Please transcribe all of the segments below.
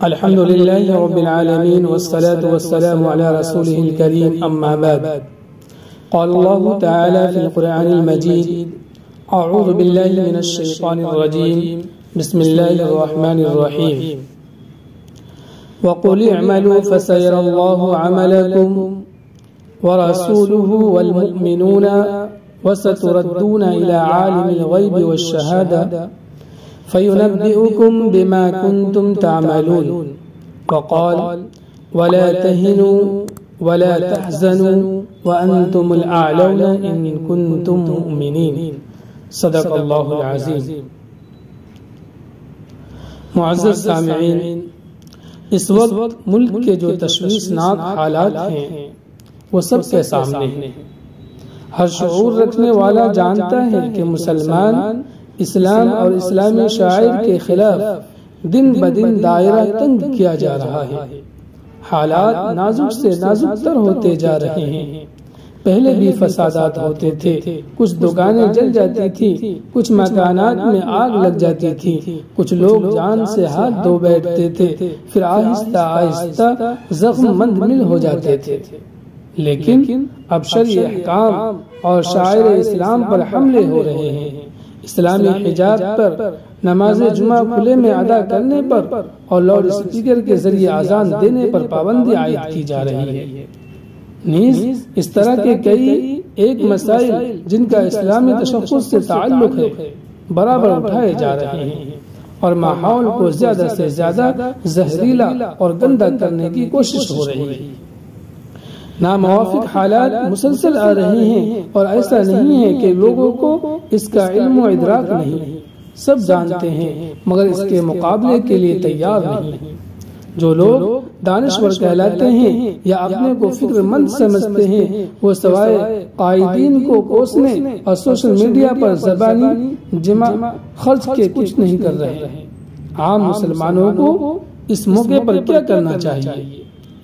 الحمد لله رب العالمين والصلاة والسلام على رسوله الكريم أما بعد. قال الله تعالى في القرآن المجيد: أعوذ بالله من الشيطان الرجيم، بسم الله الرحمن الرحيم. وقل اعملوا فسيرى الله عملكم ورسوله والمؤمنون وستردون إلى عالم الغيب والشهادة فينبئكم بما كنتم تعملون. وقال: ولا تهنوا ولا تحزنوا وأنتم الأعلون إن كنتم مؤمنين. صدق اللہ العظیم. معزز سامعین، اس وقت ملک کے جو تشویشناک حالات ہیں وہ سب کے سامنے ہیں. ہر شعور رکھنے والا جانتا ہے کہ مسلمان اسلام اور اسلامی شاعر کے خلاف دن بدن دائرہ تنگ کیا جا رہا ہے. حالات نازک سے نازک تر ہوتے جا رہے ہیں. پہلے بھی فسادات ہوتے تھے، کچھ دکانیں جل جاتی تھی، کچھ مکانات میں آگ لگ جاتی تھی، کچھ لوگ جان سے ہاتھ دھو بیٹھتے تھے، پھر آہستہ آہستہ زخم مند ہو جاتے تھے. لیکن اب شرعی احکام اور شاعر اسلام پر حملے ہو رہے ہیں. اسلامی حجاب پر، نماز جمعہ کھلے میں ادا کرنے پر اور لاؤڈ اسپیکر کے ذریعے اذان دینے پر پابندی عائد کی جا رہی ہے. نیز اس طرح کے کئی ایک مسائل جن کا اسلامی تشخص سے تعلق ہے برابر اٹھائے جا رہے ہیں اور ماحول کو زیادہ سے زیادہ زہریلا اور گندا کرنے کی کوشش ہو رہی ہے. ناموافق حالات مسلسل آ رہے ہیں اور ایسا نہیں ہے کہ لوگوں کو اس کا علم و ادراک نہیں. سب جانتے ہیں مگر اس کے مقابلے کے لیے تیار نہیں. جو لوگ دانشور کہلاتے ہیں یا اپنے کو فکر مند سمجھتے ہیں وہ سوائے قائدین کو کوسنے اور سوشل میڈیا پر زبانی جمع خرچ کے کچھ نہیں کر رہے ہیں. عام مسلمانوں کو اس موقع پر کیا کرنا چاہیے؟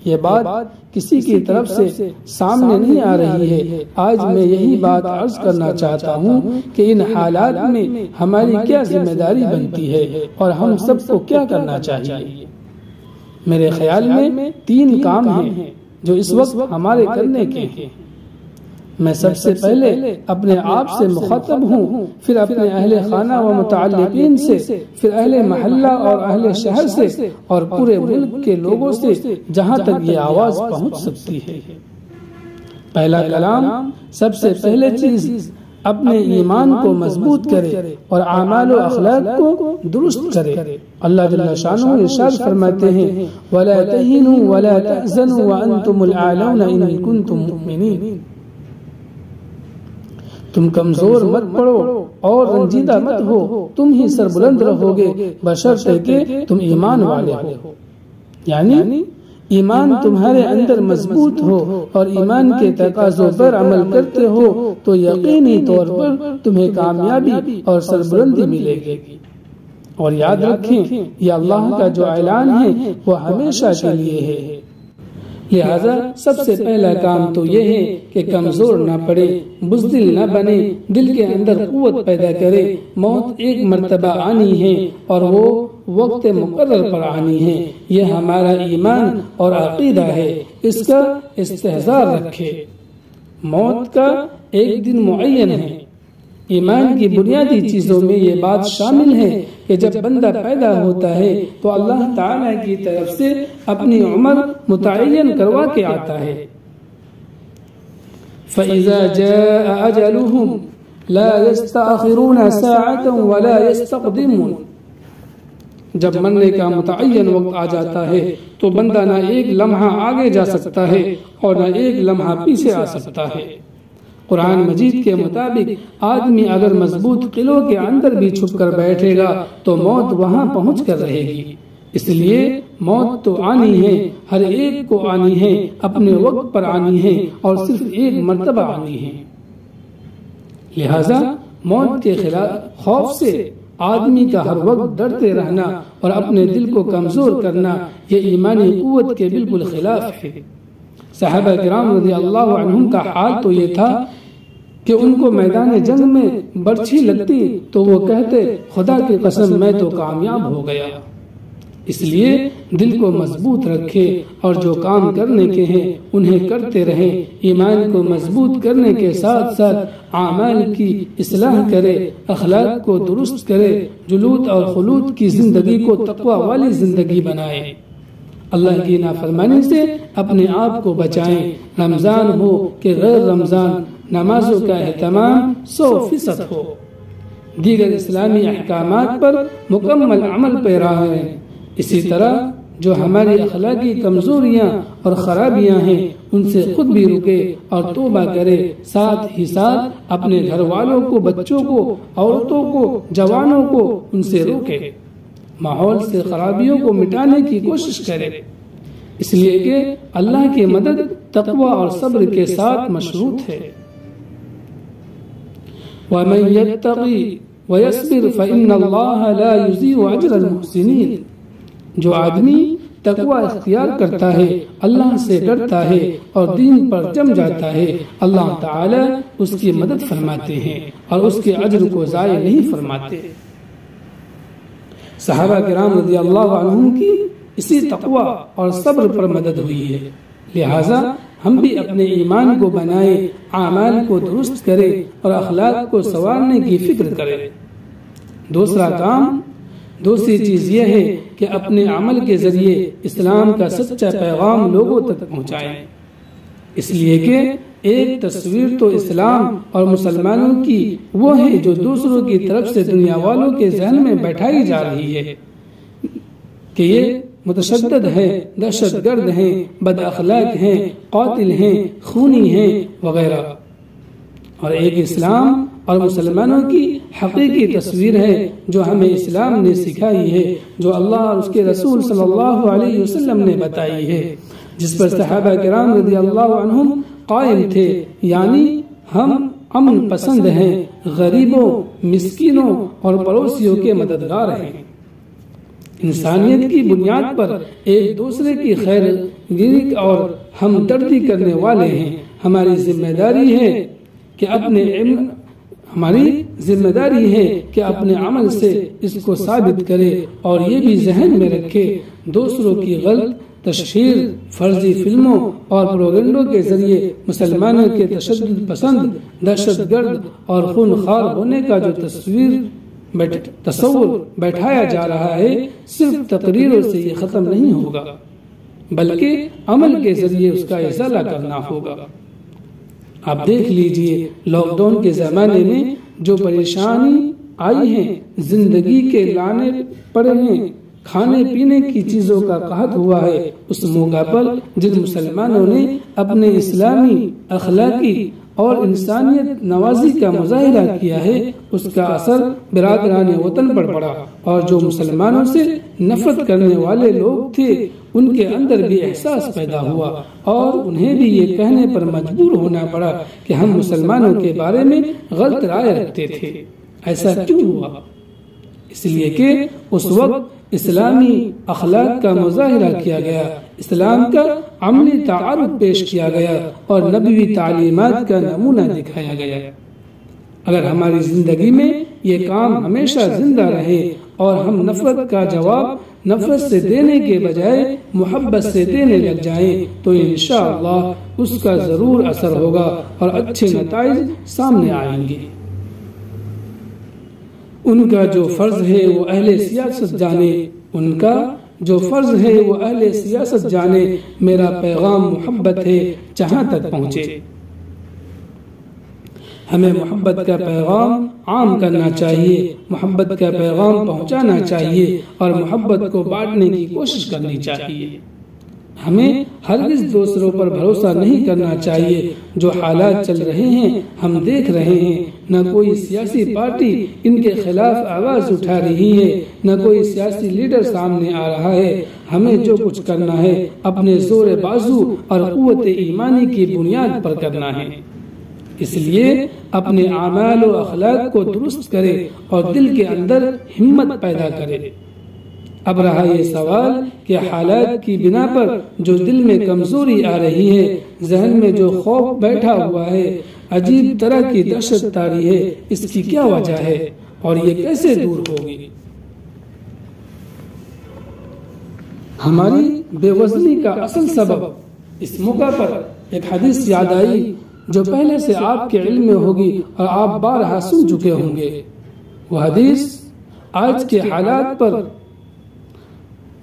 یہ بات کسی کی طرف سے سامنے نہیں آ رہی ہے. آج میں یہی بات عرض کرنا چاہتا ہوں کہ ان حالات میں ہماری کیا ذمہ داری بنتی ہے اور ہم سب کو کیا کرنا چاہیے. میرے خیال میں 3 کام ہیں جو اس وقت ہمارے کرنے کے ہیں. میں سب سے پہلے اپنے آپ سے مخاطب ہوں، پھر اپنے اہل خانہ و متعلقین سے، پھر اہل محلہ اور اہل شہر سے اور پورے ملک کے لوگوں سے جہاں تک یہ آواز پہنچ سکتی ہے. پہلا کلام، سب سے پہلے چیز اپنے ایمان کو مضبوط کرے اور اعمال و اخلاق کو درست کرے. اللہ جل شانہ ارشاد فرماتے ہیں: وَلَا تَهِنُوا وَلَا تَحْزَنُوا وَأَنْتُمُ الْأَعْلَوْنَ إِن كُنتُم مُؤْمِنِينَ. تم کمزور مت پڑو اور رنجیدہ مت ہو، تم ہی سربلند رہو گے بشرطے کہ تم ایمان والے ہو. یعنی ایمان تمہارے اندر مضبوط ہو اور ایمان کے تقاضوں پر عمل کرتے ہو تو یقینی طور پر تمہیں کامیابی اور سربلندی ملے گی. اور یاد رکھیں یہ اللہ کا جو اعلان ہے وہ ہمیشہ کے لیے ہے. لہذا سب سے پہلا کام تو یہ ہے کہ کمزور نہ پڑے، بزدل نہ بنے، دل کے اندر قوت پیدا کرے. موت ایک مرتبہ آنی ہے اور وہ وقت مقرر پر آنی ہے. یہ ہمارا ایمان اور عقیدہ ہے، اس کا استحضار رکھے. موت کا ایک دن معین ہے. ایمان کی بنیادی چیزوں میں یہ بات شامل ہے کہ جب بندہ پیدا ہوتا ہے تو اللہ تعالیٰ کی طرف سے اپنی عمر متعین کروا کے آتا ہے. فَإِذَا جَاءَ أَجَلُهُمْ لَا يَسْتَأْخِرُونَ سَاعَةً وَلَا يَسْتَقْدِمُونَ. جب مرنے کا متعین وقت آ جاتا ہے تو بندہ نہ ایک لمحہ آگے جا سکتا ہے اور نہ ایک لمحہ پیچھے آ سکتا ہے. قرآن مجید کے مطابق آدمی اگر مضبوط قلعوں کے اندر بھی چھپ کر بیٹھے گا تو موت وہاں پہنچ کر رہے گی. اس لیے موت تو آنی ہے، ہر ایک کو آنی ہے، اپنے وقت پر آنی ہے اور صرف ایک مرتبہ آنی ہے. لہذا موت کے خلاف خوف سے آدمی کا ہر وقت ڈرتے رہنا اور اپنے دل کو کمزور کرنا یہ ایمانی قوت کے بالکل خلاف ہے. صحابہ کرام رضی اللہ عنہم کا حال تو یہ تھا کہ ان کو میدان جنگ میں برچھی لگتی تو وہ کہتے خدا کی قسم میں تو کامیاب ہو گیا. اس لیے دل کو مضبوط رکھے اور جو کام کرنے کے ہیں انہیں کرتے رہیں، ایمان کو مضبوط کرنے کے ساتھ ساتھ اعمال کی اصلاح کرے، اخلاق کو درست کرے، جلود اور خلود کی زندگی کو تقوی والی زندگی بنائے، اللہ کی نافرمانی سے اپنے آپ کو بچائیں، رمضان ہو کہ غیر رمضان نمازوں کا اہتمام 100% ہو، دیگر اسلامی احکامات پر مکمل عمل پیرا ہے۔ اسی طرح جو ہماری اخلاقی کمزوریاں اور خرابیاں ہیں ان سے خود بھی رکے اور توبہ کرے، ساتھ ہی ساتھ اپنے گھر والوں کو، بچوں کو، عورتوں کو، جوانوں کو ان سے روکے، ماحول سے خرابیوں کو مٹانے کی کوشش کرے، اس لیے کہ اللہ کی مدد تقوی اور صبر کے ساتھ مشروط ہے۔ وَمَن يَتَّقِ وَيَصْبِرْ فَإِنَّ اللَّهَ لَا يُضِيعُ أَجْرَ الْمُحْسِنِينَ، جو آدمی تقوی اختیار کرتا ہے، اللہ سے ڈرتا ہے اور دین پر جم جاتا ہے، اللہ تعالی اس کی مدد فرماتے ہیں اور اس کے اجر کو ضائع نہیں فرماتے۔ صحابہ کرام رضی اللہ عنہم کی اسی تقوی اور صبر پر مدد ہوئی ہے، لہٰذا ہم بھی اپنے ایمان کو بنائیں، اعمال کو درست کریں اور اخلاق کو سنوارنے کی فکر کریں۔ دوسری چیز یہ ہے کہ اپنے عمل کے ذریعے اسلام کا سچا پیغام لوگوں تک پہنچائیں، اس لیے کہ ایک تصویر تو اسلام اور مسلمانوں کی وہ ہے جو دوسروں کی طرف سے دنیا والوں کے ذہن میں بیٹھائی جا رہی ہے کہ یہ متشدد ہیں، دہشت گرد ہیں، بد اخلاق ہیں، قاتل ہیں، خونی ہیں وغیرہ، اور ایک اسلام اور مسلمانوں کی حقیقی تصویر ہے جو ہمیں اسلام نے سکھائی ہے، جو اللہ اور اس کے رسول صلی اللہ علیہ وسلم نے بتائی ہے، جس پر صحابہ کرام رضی اللہ عنہم قائم تھے، یعنی ہم امن پسند ہیں، غریبوں، مسکینوں اور پڑوسیوں کے مددگار ہیں، انسانیت کی بنیاد پر ایک دوسرے کی خیر گیری اور ہمدردی کرنے والے ہیں۔ ہماری ذمہ داری ہے کہ اپنے عمل سے اس کو ثابت کرے اور یہ بھی ذہن میں رکھے دوسروں کی غلط تشہیر، فرضی فلموں اور پروپیگنڈوں کے ذریعے مسلمانوں کے تشدد پسند، دہشت گرد اور خونخوار ہونے کا جو تصور بیٹھایا جا رہا ہے، صرف تقریروں سے یہ ختم نہیں ہوگا بلکہ عمل کے ذریعے اس کا ازالہ کرنا ہوگا۔ آپ دیکھ لیجئے لاک ڈاؤن کے زمانے میں جو پریشانی آئی ہے، زندگی کے لانے پڑے ہیں، کھانے پینے کی چیزوں کا قحط ہوا ہے، اس موقع پر جن مسلمانوں نے اپنے اسلامی، اخلاقی اور انسانیت نوازی کا مظاہرہ کیا ہے، اس کا اثر برادران وطن پر پڑا، اور جو مسلمانوں سے نفرت کرنے والے لوگ تھے ان کے اندر بھی احساس پیدا ہوا اور انہیں بھی یہ کہنے پر مجبور ہونا پڑا کہ ہم مسلمانوں کے بارے میں غلط رائے رکھتے تھے۔ ایسا کیوں ہوا؟ اس لیے کہ اس وقت اسلامی اخلاق کا مظاہرہ کیا گیا، اسلام کا عملی تعارف پیش کیا گیا اور نبوی تعلیمات کا نمونہ دکھایا گیا۔ اگر ہماری زندگی میں یہ کام ہمیشہ زندہ رہے اور ہم نفرت کا جواب نفرت سے دینے کے بجائے محبت سے دینے لگ جائیں تو انشاءاللہ اس کا ضرور اثر ہوگا اور اچھے نتائج سامنے آئیں گے۔ ان کا جو فرض ہے وہ اہل سیاست جانے، میرا پیغام محبت ہے جہاں تک پہنچے۔ ہمیں محبت کا پیغام عام کرنا چاہیے، محبت کا پیغام پہنچانا چاہیے اور محبت کو بانٹنے کی کوشش کرنی چاہیے۔ ہمیں ہرگز دوسروں پر بھروسہ نہیں کرنا چاہیے۔ جو حالات چل رہے ہیں ہم دیکھ رہے ہیں، نہ کوئی سیاسی پارٹی ان کے خلاف آواز اٹھا رہی ہے، نہ کوئی سیاسی لیڈر سامنے آ رہا ہے۔ ہمیں جو کچھ کرنا ہے اپنے زور بازو اور قوت ایمانی کی بنیاد پر کرنا ہے، اس لیے اپنے اعمال و اخلاق کو درست کرے اور دل کے اندر ہمت پیدا کرے۔ اب رہا یہ سوال کہ حالات کی بنا پر جو دل میں کمزوری آ رہی ہے، ذہن میں جو خوف بیٹھا ہوا ہے، عجیب طرح کی دہشت طاری ہے، اس کی کیا وجہ ہے اور یہ کیسے دور ہوگی؟ ہماری بے وزنی کا اصل سبب، اس موقع پر ایک حدیث یاد آئی جو پہلے سے آپ کے علم میں ہوگی اور آپ بارہا سن چکے ہوں گے۔ وہ حدیث آج کے حالات پر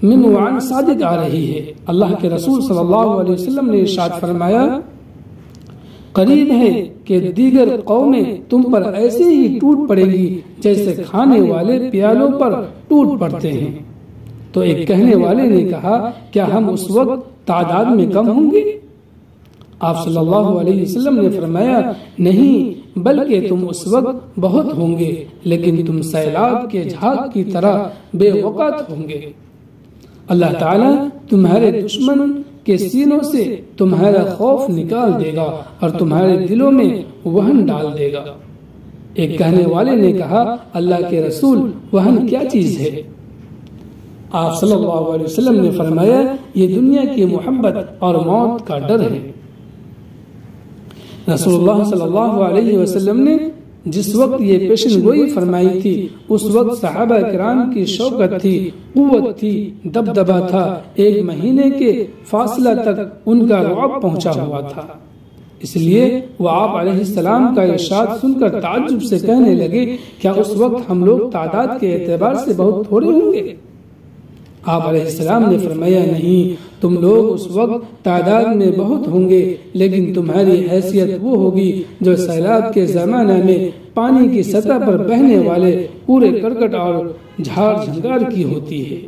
من وعن صادق آ رہی ہے۔ اللہ کے رسول صلی اللہ علیہ وسلم نے ارشاد فرمایا، قریب ہے کہ دیگر قومیں تم پر ایسے ہی ٹوٹ پڑے گی جیسے کھانے والے پیالوں پر ٹوٹ پڑتے ہیں۔ تو ایک کہنے والے نے کہا، کیا ہم اس وقت تعداد میں کم ہوں گے؟ آپ صلی اللہ علیہ وسلم نے فرمایا، نہیں بلکہ تم اس وقت بہت ہوں گے، لیکن تم سیلاب کے جھاگ کی طرح بے وقت ہوں گے۔ اللہ تعالیٰ تمہارے دشمن کے سینوں سے تمہارا خوف نکال دے گا اور تمہارے دلوں میں وہن ڈال دے گا۔ ایک کہنے والے نے کہا، اللہ کے رسول وہن کیا چیز ہے؟ آپ صلی اللہ علیہ وسلم نے فرمایا، یہ دنیا کی محبت اور موت کا ڈر ہے۔ رسول اللہ صلی اللہ علیہ وسلم نے جس وقت یہ پیشن گوئی فرمائی تھی، اس وقت صحابہ کرام کی شوکت تھی، قوت تھی، دبدبا تھا، 1 مہینے کے فاصلہ تک ان کا رعب پہنچا ہوا تھا۔ اس لیے وہ آپ علیہ السلام کا ارشاد سن کر تعجب سے کہنے لگے، کیا اس وقت ہم لوگ تعداد کے اعتبار سے بہت تھوڑے ہوں گے؟ آپ علیہ السلام نے فرمایا، نہیں، تم لوگ اس وقت تعداد میں بہت ہوں گے، لیکن تمہاری حیثیت وہ ہوگی جو سیلاب کے زمانہ میں پانی کی سطح پر بہنے والے پورے کرکٹ اور جھاڑ جھنکار کی ہوتی ہے۔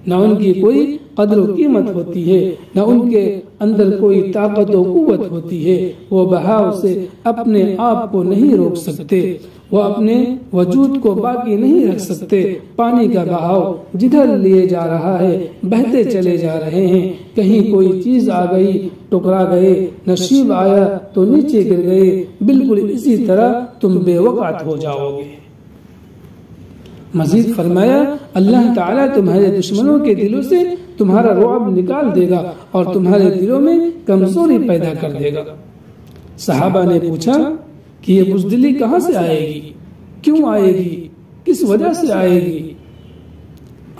نہ ان کی کوئی قدر و قیمت ہوتی ہے، نہ ان کے اندر کوئی طاقت و قوت ہوتی ہے۔ وہ بہاؤ سے اپنے آپ کو نہیں روک سکتے، وہ اپنے وجود کو باقی نہیں رکھ سکتے۔ پانی کا بہاؤ جدھر لیے جا رہا ہے بہتے چلے جا رہے ہیں۔ کہیں کوئی چیز آ گئی ٹکرا گئے، نشیب آیا تو نیچے گر گئے۔ بالکل اسی طرح تم بے وقت ہو جاؤ گے۔ مزید فرمایا، اللہ تعالیٰ تمہارے دشمنوں کے دلوں سے تمہارا رعب نکال دے گا اور تمہارے دلوں میں کمزوری پیدا کر دے گا۔ صحابہ نے پوچھا کہ یہ بزدلی کہاں سے آئے گی، کیوں آئے گی، کس وجہ سے آئے گی؟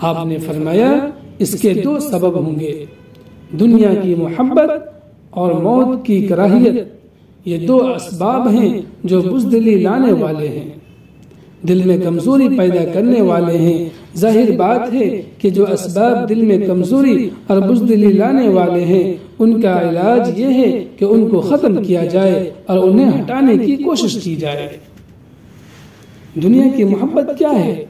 آپ نے فرمایا، اس کے 2 سبب ہوں گے، دنیا کی محبت اور موت کی کراہیت۔ یہ 2 اسباب ہیں جو بزدلی لانے والے ہیں، دل میں کمزوری پیدا کرنے والے ہیں۔ ظاہر بات ہے کہ جو اسباب دل میں کمزوری اور بزدلی لانے والے ہیں، ان کا علاج یہ ہے کہ ان کو ختم کیا جائے اور انہیں ہٹانے کی کوشش کی جائے۔ دنیا کی محبت کیا ہے؟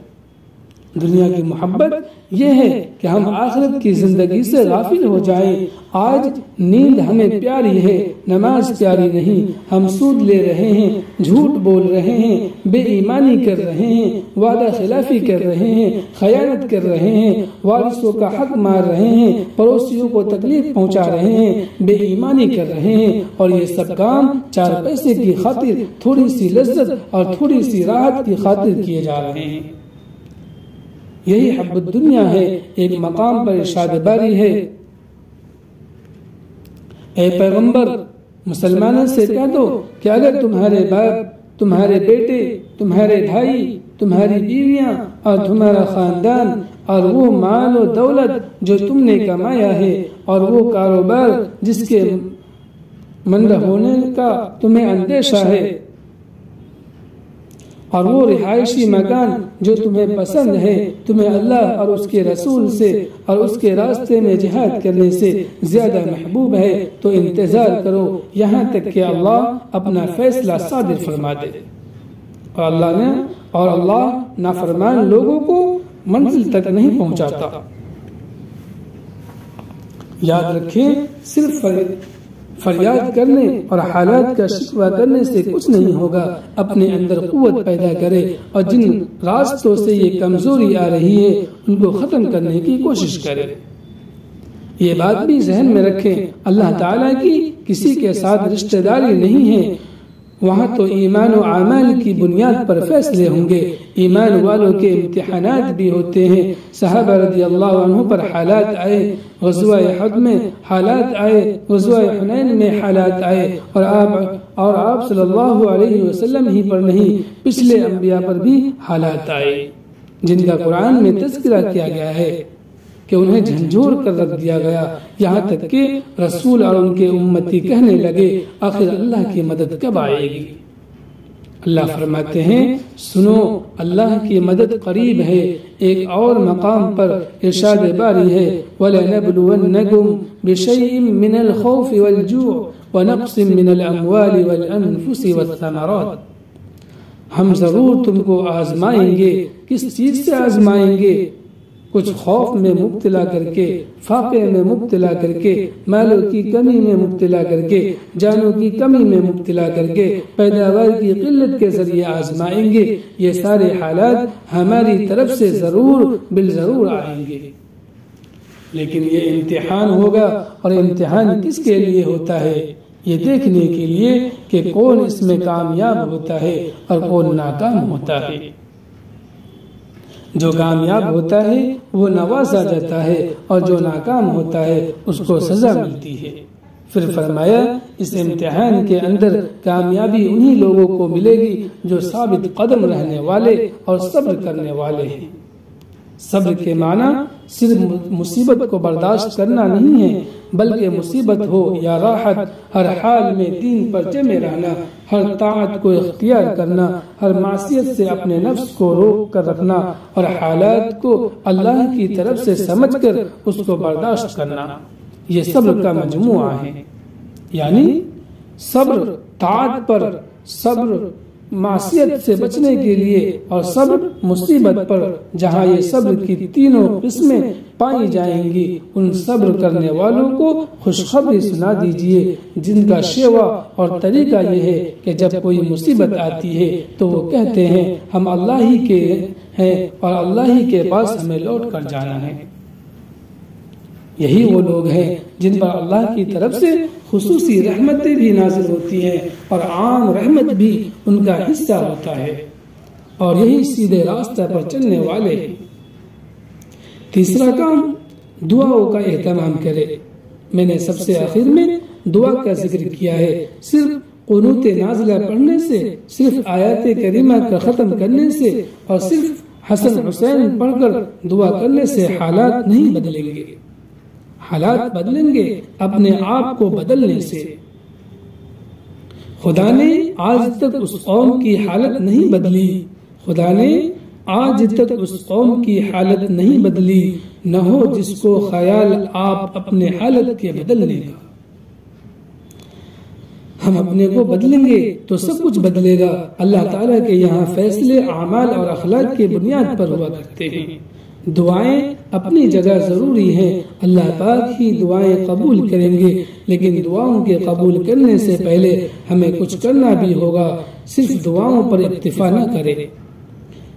دنیا کی محبت یہ ہے کہ ہم آخرت کی زندگی سے غافل ہو جائیں۔ آج نیند ہمیں پیاری ہے، نماز پیاری نہیں، ہم سود لے رہے ہیں، جھوٹ بول رہے ہیں، بے ایمانی کر رہے ہیں، وعدہ خلافی کر رہے ہیں، خیانت کر رہے ہیں، وارثوں کا حق مار رہے ہیں، پڑوسیوں کو تکلیف پہنچا رہے ہیں، بے ایمانی کر رہے ہیں، اور یہ سب کام 4 پیسے کی خاطر، تھوڑی سی لذت اور تھوڑی سی راحت کی خاطر کیے جا رہے ہیں۔ یہی حب الدنیا ہے۔ ایک مقام پر ارشاد باری ہے، اے پیغمبر، مسلمانوں سے کہہ دو کہ اگر تمہارے باپ، تمہارے بیٹے، تمہارے بھائی، تمہاری بیویاں اور تمہارا خاندان اور وہ مال و دولت جو تم نے کمایا ہے اور وہ کاروبار جس کے مند ہونے کا تمہیں اندیشہ ہے اور وہ رہائشی مکان جو تمہیں پسند ہے، تمہیں اللہ اور اس کے رسول سے اور اس کے راستے میں جہاد کرنے سے زیادہ محبوب ہے، تو انتظار کرو یہاں تک کہ اللہ اپنا فیصلہ صادر فرما دے۔ اور اللہ نافرمان لوگوں کو منزل تک نہیں پہنچاتا۔ یاد رکھیں، صرف فریاد کرنے اور حالات کا شکوہ کرنے سے کچھ نہیں ہوگا۔ اپنے اندر قوت پیدا کرے اور جن راستوں سے یہ کمزوری آ رہی ہے ان کو ختم کرنے کی کوشش کرے۔ یہ بات بھی ذہن میں رکھیں، اللہ تعالیٰ کی کسی کے ساتھ رشتہ داری نہیں ہے، وہاں تو ایمان و اعمال کی بنیاد پر فیصلے ہوں گے۔ ایمان والوں کے امتحانات بھی ہوتے ہیں۔ صحابہ رضی اللہ عنہ پر حالات آئے، غزوہ احد میں حالات آئے، غزوہ حنین میں حالات آئے، اور آپ صلی اللہ علیہ وسلم ہی پر نہیں، پچھلے انبیاء پر بھی حالات آئے جن کا قرآن میں تذکرہ کیا گیا ہے۔ کہ انہیں جھنجھوڑ کر رکھ دیا گیا، یہاں تک کہ رسول اور ان کے امتی کہنے لگے آخر اللہ کی مدد کب آئے گی؟ اللہ فرماتے ہیں سنو اللہ کی مدد قریب ہے۔ ایک اور مقام پر ارشاد باری ہے وَلَنَبْلُوَنَّكُمْ بِشَيْءٍ مِّنَ الْخَوْفِ وَالْجُوعِ وَنَقْصٍ مِّنَ الْأَمْوَالِ وَالْأَنفُسِ وَالثَّمَرَاتِ، ہم ضرور تم کو آزمائیں گے۔ کس چیز سے آزمائیں گے؟ کچھ خوف میں مبتلا کر کے، فاقے میں مبتلا کر کے، مالوں کی کمی میں مبتلا کر کے، جانوں کی کمی میں مبتلا کر کے، پیداوار کی قلت کے ذریعے آزمائیں گے۔ یہ سارے حالات ہماری طرف سے ضرور بالضرور آئیں گے، لیکن یہ امتحان ہوگا، اور امتحان کس کے لیے ہوتا ہے؟ یہ دیکھنے کے لیے کہ کون اس میں کامیاب ہوتا ہے اور کون ناکام ہوتا ہے۔ جو کامیاب ہوتا ہے وہ نوازا جاتا ہے، اور جو ناکام ہوتا ہے اس کو سزا ملتی ہے۔ پھر فرمایا اس امتحان کے اندر کامیابی انہی لوگوں کو ملے گی جو ثابت قدم رہنے والے اور صبر کرنے والے ہیں۔ صبر کے معنی صرف مصیبت کو برداشت کرنا نہیں ہے، بلکہ مصیبت ہو یا راحت، ہر حال میں دین پر جمے رہنا، ہر طاعت کو اختیار کرنا، ہر معصیت سے اپنے نفس کو روک کر رکھنا، اور حالات کو اللہ کی طرف سے سمجھ کر اس کو برداشت کرنا، یہ صبر کا مجموعہ ہے۔ یعنی صبر طاعت پر، صبر معصیت سے بچنے کے لیے، اور صبر مصیبت پر۔ جہاں یہ صبر کی تینوں قسمیں پائی جائیں گی ان صبر کرنے والوں کو خوشخبری سنا دیجئے، جن کا شیوا اور طریقہ یہ ہے کہ جب کوئی مصیبت آتی ہے تو وہ کہتے ہیں ہم اللہ ہی کے ہیں اور اللہ ہی کے پاس ہمیں لوٹ کر جانا ہے۔ یہی وہ لوگ ہیں جن پر اللہ کی طرف سے خصوصی رحمتیں بھی نازل ہوتی ہیں، اور عام رحمت بھی ان کا حصہ ہوتا ہے، اور یہی سیدھے راستہ پر چلنے والے ہیں۔ تیسرا کام دعاؤں کا اہتمام کرے۔ میں نے سب سے آخر میں دعا کا ذکر کیا ہے۔ صرف قنوت نازلہ پڑھنے سے، صرف آیات کریمہ کا ختم کرنے سے، اور صرف حسن حسین پڑھ کر دعا کرنے سے حالات نہیں بدلیں گے۔ حالات بدلیں گے اپنے آپ کو بدلنے سے۔ خدا نے آج تک اس قوم کی حالت نہیں بدلی، خدا نے آج تک اس قوم کی حالت نہیں بدلی، نہ ہو جس کو خیال آپ اپنے حالت کے بدلنے کا۔ ہم اپنے کو بدلیں گے تو سب کچھ بدلے گا۔ اللہ تعالیٰ کے یہاں فیصلے اعمال اور اخلاق کی بنیاد پر ہوا کرتے ہیں۔ دعائیں اپنی جگہ ضروری ہیں، اللہ پاک ہی دعائیں قبول کریں گے، لیکن دعاؤں کے قبول کرنے سے پہلے ہمیں کچھ کرنا بھی ہوگا۔ صرف دعاؤں پر اکتفا نہ کرے۔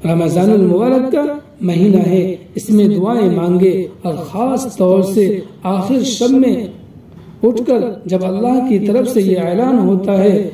رمضان المبارک کا مہینہ ہے، اس میں دعائیں مانگے، اور خاص طور سے آخر شب میں اٹھ کر جب اللہ کی طرف سے یہ اعلان ہوتا ہے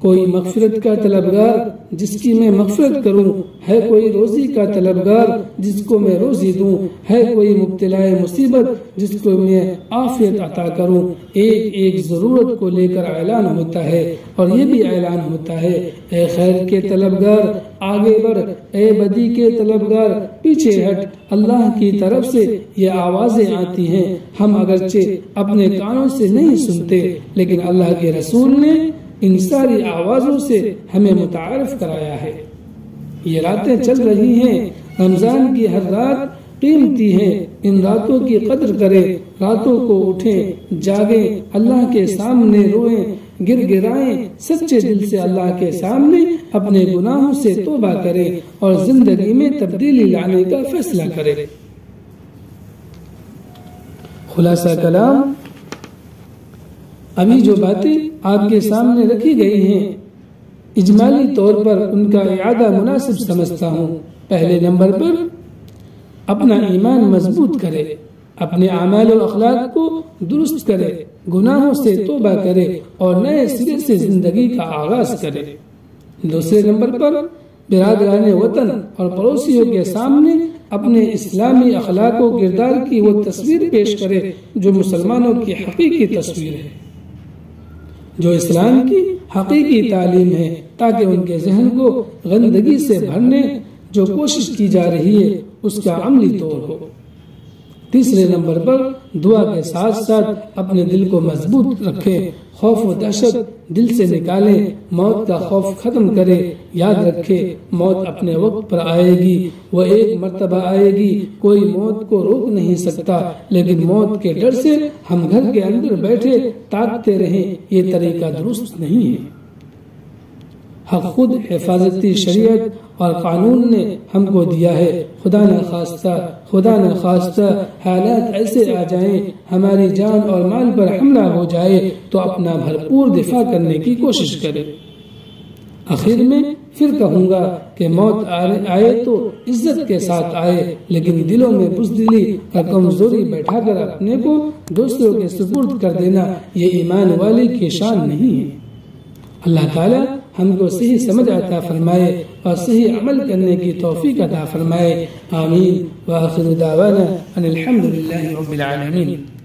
کوئی مغفرت کا طلبگار جس کی میں مغفرت کروں، ہے کوئی روزی کا طلبگار جس کو میں روزی دوں، ہے کوئی مبتلا مصیبت جس کو میں عافیت عطا کروں، ایک ایک ضرورت کو لے کر اعلان ہوتا ہے، اور یہ بھی اعلان ہوتا ہے اے خیر کے طلبگار آگے بڑھ، اے بدی کے طلبگار پیچھے ہٹ۔ اللہ کی طرف سے یہ آوازیں آتی ہیں، ہم اگرچہ اپنے کانوں سے نہیں سنتے، لیکن اللہ کے رسول نے ان ساری آوازوں سے ہمیں متعارف کرایا ہے۔ یہ راتیں چل رہی ہیں، رمضان کی ہر رات قیمتی ہے، ان راتوں کی قدر کریں، راتوں کو اٹھیں، جاگیں، اللہ کے سامنے روئیں، گر گرائیں، سچے دل سے اللہ کے سامنے اپنے گناہوں سے توبہ کریں، اور زندگی میں تبدیلی لانے کا فیصلہ کریں۔ خلاصہ کلام، ابھی جو باتیں آپ کے سامنے رکھی گئی ہیں اجمالی طور پر ان کا اعادہ مناسب سمجھتا ہوں۔ پہلے نمبر پر اپنا ایمان مضبوط کرے، اپنے اعمال و اخلاق کو درست کرے، گناہوں سے توبہ کرے، اور نئے سرے سے زندگی کا آغاز کرے۔ دوسرے نمبر پر برادران وطن اور پڑوسیوں کے سامنے اپنے اسلامی اخلاق و کردار کی وہ تصویر پیش کرے جو مسلمانوں کی حقیقی تصویر ہے، جو اسلام کی حقیقی تعلیم ہے، تاکہ ان کے ذہن کو گندگی سے بھرنے جو کوشش کی جا رہی ہے اس کا عملی طور ہو۔ تیسرے نمبر پر دعا کے ساتھ ساتھ اپنے دل کو مضبوط رکھے، خوف و دہشت دل سے نکالے، موت کا خوف ختم کرے۔ یاد رکھے موت اپنے وقت پر آئے گی، وہ ایک مرتبہ آئے گی، کوئی موت کو روک نہیں سکتا، لیکن موت کے ڈر سے ہم گھر کے اندر بیٹھے تاکتے رہیں، یہ طریقہ درست نہیں ہے۔ حق خود حفاظتی شریعت اور قانون نے ہم کو دیا ہے۔ خدا نہ خواستہ حالات ایسے آ جائیں، ہماری جان اور مال پر حملہ ہو جائے تو اپنا بھرپور دفاع کرنے کی کوشش کرے۔ آخر میں پھر کہوں گا کہ موت آئے تو عزت کے ساتھ آئے، لیکن دلوں میں بزدلی اور کمزوری بیٹھا کر اپنے کو دوسروں کے سپرد کر دینا یہ ایمان والے کی شان نہیں ہے۔ اللہ تعالی ہم کو صحیح سمجھ عطا فرمائے اور صحیح عمل کرنے کی توفیق عطا فرمائے۔ آمین۔ وآخر دعوانا ان الحمد للہ رب العالمین۔